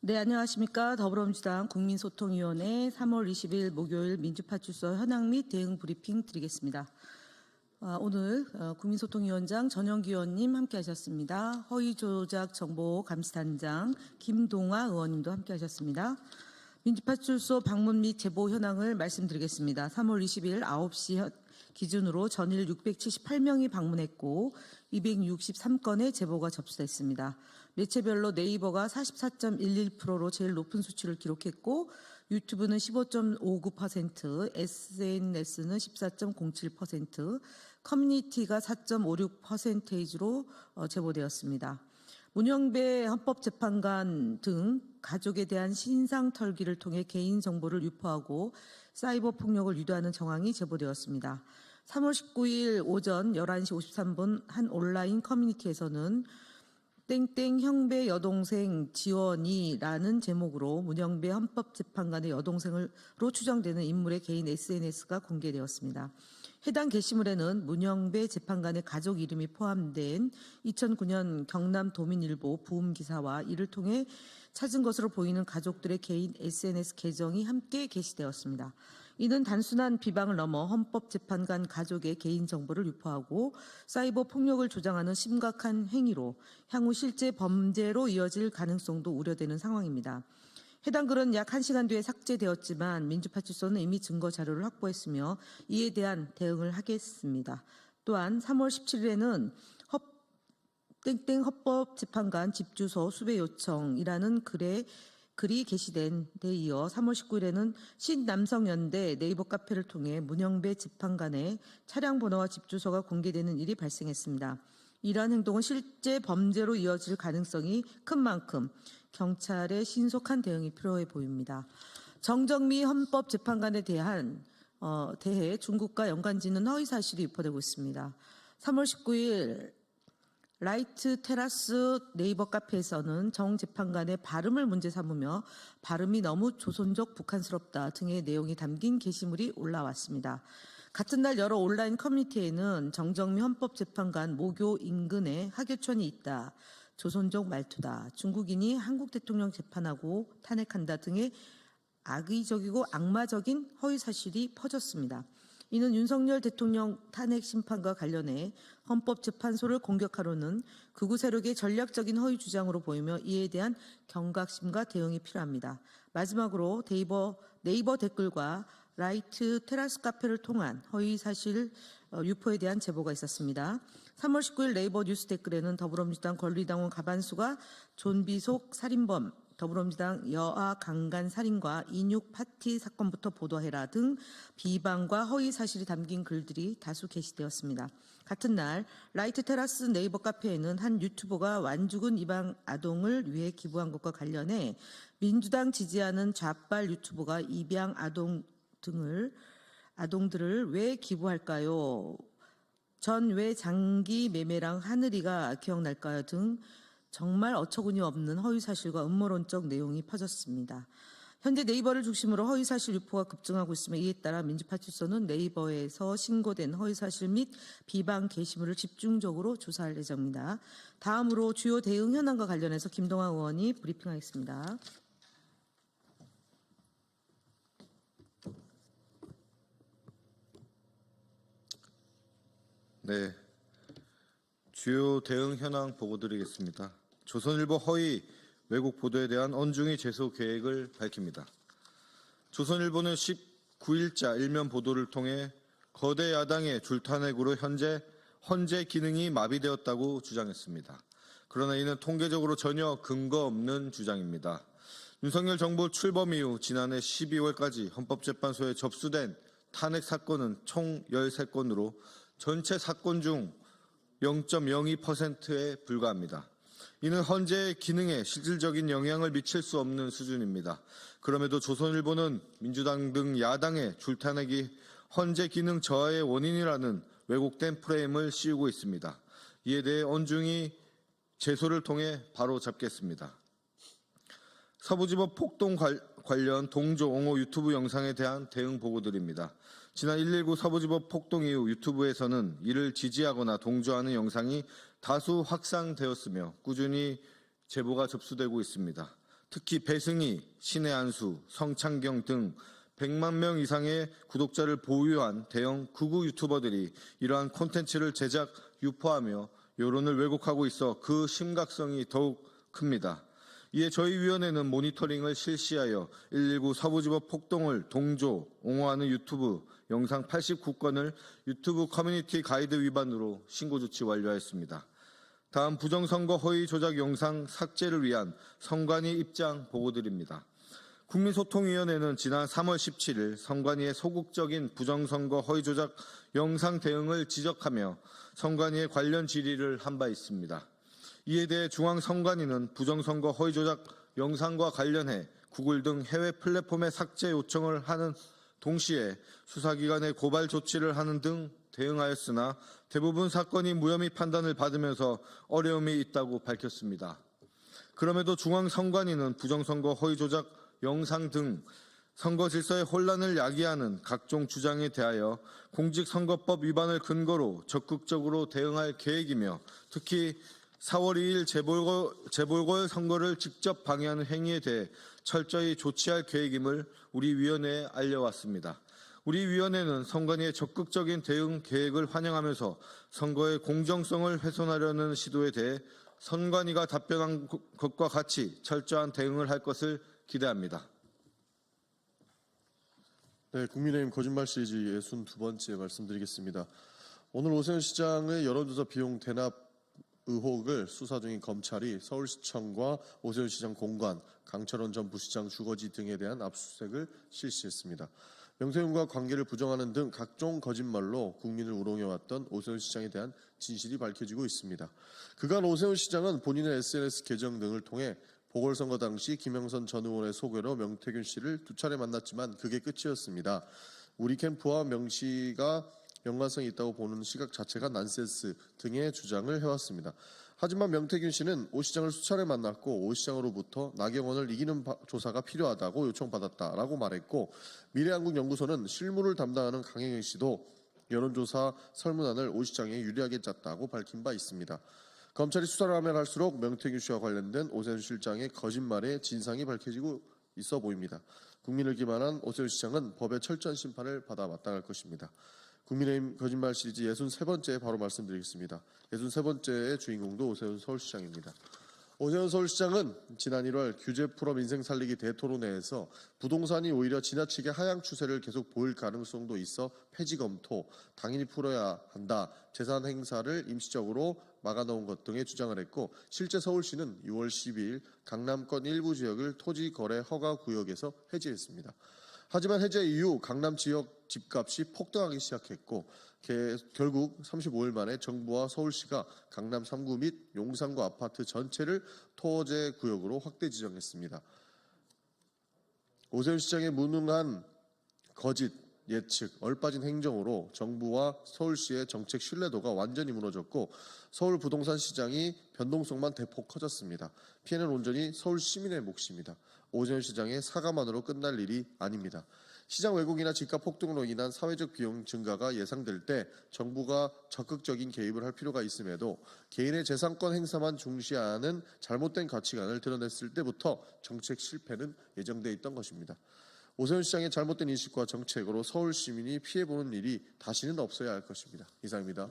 네, 안녕하십니까. 더불어민주당 국민소통위원회 3월 20일 목요일 민주파출소 현황 및 대응 브리핑 드리겠습니다. 오늘 국민소통위원장 전영기 의원님 함께하셨습니다. 허위조작정보감시단장 김동아 의원님도 함께하셨습니다. 민주파출소 방문 및 제보 현황을 말씀드리겠습니다. 3월 20일 9시 기준으로 전일 678명이 방문했고 263건의 제보가 접수됐습니다. 매체별로 네이버가 44.11%로 제일 높은 수치를 기록했고 유튜브는 15.59%, SNS는 14.07%, 커뮤니티가 4.56%로 제보되었습니다. 문영배 헌법재판관 등 가족에 대한 신상 털기를 통해 개인정보를 유포하고 사이버 폭력을 유도하는 정황이 제보되었습니다. 3월 19일 오전 11시 53분 한 온라인 커뮤니티에서는 땡땡 형배 여동생 지원이라는 제목으로 문영배 헌법재판관의 여동생으로 추정되는 인물의 개인 SNS가 공개되었습니다. 해당 게시물에는 문영배 재판관의 가족 이름이 포함된 2009년 경남도민일보 부음기사와 이를 통해 찾은 것으로 보이는 가족들의 개인 SNS 계정이 함께 게시되었습니다. 이는 단순한 비방을 넘어 헌법재판관 가족의 개인정보를 유포하고 사이버 폭력을 조장하는 심각한 행위로 향후 실제 범죄로 이어질 가능성도 우려되는 상황입니다. 해당 글은 약 1시간 뒤에 삭제되었지만 민주파출소는 이미 증거 자료를 확보했으며 이에 대한 대응을 하겠습니다. 또한 3월 17일에는 땡땡 헌법재판관 집주소 수배 요청이라는 글이 게시된 데 이어 3월 19일에는 신남성연대 네이버 카페를 통해 문영배 재판관의 차량 번호와 집주소가 공개되는 일이 발생했습니다. 이러한 행동은 실제 범죄로 이어질 가능성이 큰 만큼 경찰의 신속한 대응이 필요해 보입니다. 정정미 헌법재판관에 대해 중국과 연관짓는 허위 사실이 유포되고 있습니다. 3월 19일 라이트 테라스 네이버 카페에서는 정 재판관의 발음을 문제 삼으며 발음이 너무 조선족 북한스럽다 등의 내용이 담긴 게시물이 올라왔습니다. 같은 날 여러 온라인 커뮤니티에는 정정미 헌법재판관 모교 인근에 하교촌이 있다, 조선족 말투다, 중국인이 한국 대통령 재판하고 탄핵한다 등의 악의적이고 악마적인 허위 사실이 퍼졌습니다. 이는 윤석열 대통령 탄핵 심판과 관련해 헌법재판소를 공격하려는 극우 세력의 전략적인 허위 주장으로 보이며 이에 대한 경각심과 대응이 필요합니다. 마지막으로 네이버 댓글과 라이트 테라스 카페를 통한 허위 사실 유포에 대한 제보가 있었습니다. 3월 19일 네이버 뉴스 댓글에는 더불어민주당 권리당원 가반수가 존비속 살인범, 더불어민주당 여아 강간 살인과 인육 파티 사건부터 보도해라 등 비방과 허위 사실이 담긴 글들이 다수 게시되었습니다. 같은 날 라이트 테라스 네이버 카페에는 한 유튜버가 완주군 입양 아동을 위해 기부한 것과 관련해 민주당 지지하는 좌빨 유튜버가 입양 아동들을 왜 기부할까요? 전 왜 장기 매매랑 하늘이가 기억날까요? 등 정말 어처구니 없는 허위사실과 음모론적 내용이 퍼졌습니다. 현재 네이버를 중심으로 허위사실 유포가 급증하고 있으며 이에 따라 민주파출소는 네이버에서 신고된 허위사실 및 비방 게시물을 집중적으로 조사할 예정입니다. 다음으로 주요 대응 현황과 관련해서 김동아 의원이 브리핑하겠습니다. 네, 주요 대응 현황 보고드리겠습니다. 조선일보 허위 왜곡 보도에 대한 언중이 제소 계획을 밝힙니다. 조선일보는 19일자 일면 보도를 통해 거대 야당의 줄탄핵으로 현재 헌재 기능이 마비되었다고 주장했습니다. 그러나 이는 통계적으로 전혀 근거 없는 주장입니다. 윤석열 정부 출범 이후 지난해 12월까지 헌법재판소에 접수된 탄핵 사건은 총 13건으로 전체 사건 중 0.02%에 불과합니다. 이는 헌재의 기능에 실질적인 영향을 미칠 수 없는 수준입니다. 그럼에도 조선일보는 민주당 등 야당의 줄탄핵이 헌재 기능 저하의 원인이라는 왜곡된 프레임을 씌우고 있습니다. 이에 대해 언중이 제소를 통해 바로잡겠습니다. 서부지법 폭동 관련 동조 옹호 유튜브 영상에 대한 대응 보고드립니다. 지난 119 서부지법 폭동 이후 유튜브에서는 이를 지지하거나 동조하는 영상이 다수 확산되었으며 꾸준히 제보가 접수되고 있습니다. 특히 배승희, 신의 안수, 성창경 등 100만 명 이상의 구독자를 보유한 대형 극우 유튜버들이 이러한 콘텐츠를 제작, 유포하며 여론을 왜곡하고 있어 그 심각성이 더욱 큽니다. 이에 저희 위원회는 모니터링을 실시하여 119 서부지법 폭동을 동조, 옹호하는 유튜브 영상 89건을 유튜브 커뮤니티 가이드 위반으로 신고 조치 완료하였습니다. 다음 부정선거 허위 조작 영상 삭제를 위한 선관위 입장 보고드립니다. 국민소통위원회는 지난 3월 17일 선관위의 소극적인 부정선거 허위 조작 영상 대응을 지적하며 선관위에 관련 질의를 한 바 있습니다. 이에 대해 중앙선관위는 부정선거 허위 조작 영상과 관련해 구글 등 해외 플랫폼에 삭제 요청을 하는 동시에 수사기관에 고발 조치를 하는 등 대응하였으나 대부분 사건이 무혐의 판단을 받으면서 어려움이 있다고 밝혔습니다. 그럼에도 중앙선관위는 부정선거 허위 조작 영상 등 선거 질서의 혼란을 야기하는 각종 주장에 대하여 공직선거법 위반을 근거로 적극적으로 대응할 계획이며 특히 4월 2일 재보궐 선거를 직접 방해하는 행위에 대해 철저히 조치할 계획임을 우리 위원회에 알려왔습니다. 우리 위원회는 선관위의 적극적인 대응 계획을 환영하면서 선거의 공정성을 훼손하려는 시도에 대해 선관위가 답변한 것과 같이 철저한 대응을 할 것을 기대합니다. 네, 국민의힘 거짓말 시리즈 62번째 말씀드리겠습니다. 오늘 오세훈 시장의 여론조사 비용 대납 의혹을 수사 중인 검찰이 서울시청과 오세훈 시장 공관, 강철원 전 부시장 주거지 등에 대한 압수수색을 실시했습니다. 명태균과 관계를 부정하는 등 각종 거짓말로 국민을 우롱해왔던 오세훈 시장에 대한 진실이 밝혀지고 있습니다. 그간 오세훈 시장은 본인의 SNS 계정 등을 통해 보궐선거 당시 김영선 전 의원의 소개로 명태균 씨를 2차례 만났지만 그게 끝이었습니다. 우리 캠프와 명 씨가 연관성이 있다고 보는 시각 자체가 난센스 등의 주장을 해왔습니다. 하지만 명태균 씨는 오 시장을 수차례 만났고 오 시장으로부터 나경원을 이기는 조사가 필요하다고 요청받았다라고 말했고 미래한국연구소는 실무를 담당하는 강혜경 씨도 여론조사 설문안을 오 시장에 유리하게 짰다고 밝힌 바 있습니다. 검찰이 수사를 하면 할수록 명태균 씨와 관련된 오세훈 실장의 거짓말의 진상이 밝혀지고 있어 보입니다. 국민을 기만한 오세훈 시장은 법의 철저한 심판을 받아 마땅할 것입니다. 국민의힘 거짓말 시리즈 63번째 바로 말씀드리겠습니다. 63번째의 주인공도 오세훈 서울시장입니다. 오세훈 서울시장은 지난 1월 규제 풀어 민생 살리기 대토론회에서 부동산이 오히려 지나치게 하향 추세를 계속 보일 가능성도 있어 폐지 검토, 당연히 풀어야 한다, 재산 행사를 임시적으로 막아놓은 것 등의 주장을 했고 실제 서울시는 6월 12일 강남권 일부 지역을 토지 거래 허가 구역에서 해지했습니다. 하지만 해제 이후 강남 지역 집값이 폭등하기 시작했고 결국 35일 만에 정부와 서울시가 강남 3구 및 용산구 아파트 전체를 토제 구역으로 확대 지정했습니다. 오세훈 시장의 무능한 거짓, 예측, 얼빠진 행정으로 정부와 서울시의 정책 신뢰도가 완전히 무너졌고 서울 부동산 시장이 변동성만 대폭 커졌습니다. 피해는 온전히 서울 시민의 몫입니다. 오세훈 시장의 사과만으로 끝날 일이 아닙니다. 시장 왜곡이나 집값 폭등으로 인한 사회적 비용 증가가 예상될 때 정부가 적극적인 개입을 할 필요가 있음에도 개인의 재산권 행사만 중시하는 잘못된 가치관을 드러냈을 때부터 정책 실패는 예정돼 있던 것입니다. 오세훈 시장의 잘못된 인식과 정책으로 서울 시민이 피해보는 일이 다시는 없어야 할 것입니다. 이상입니다.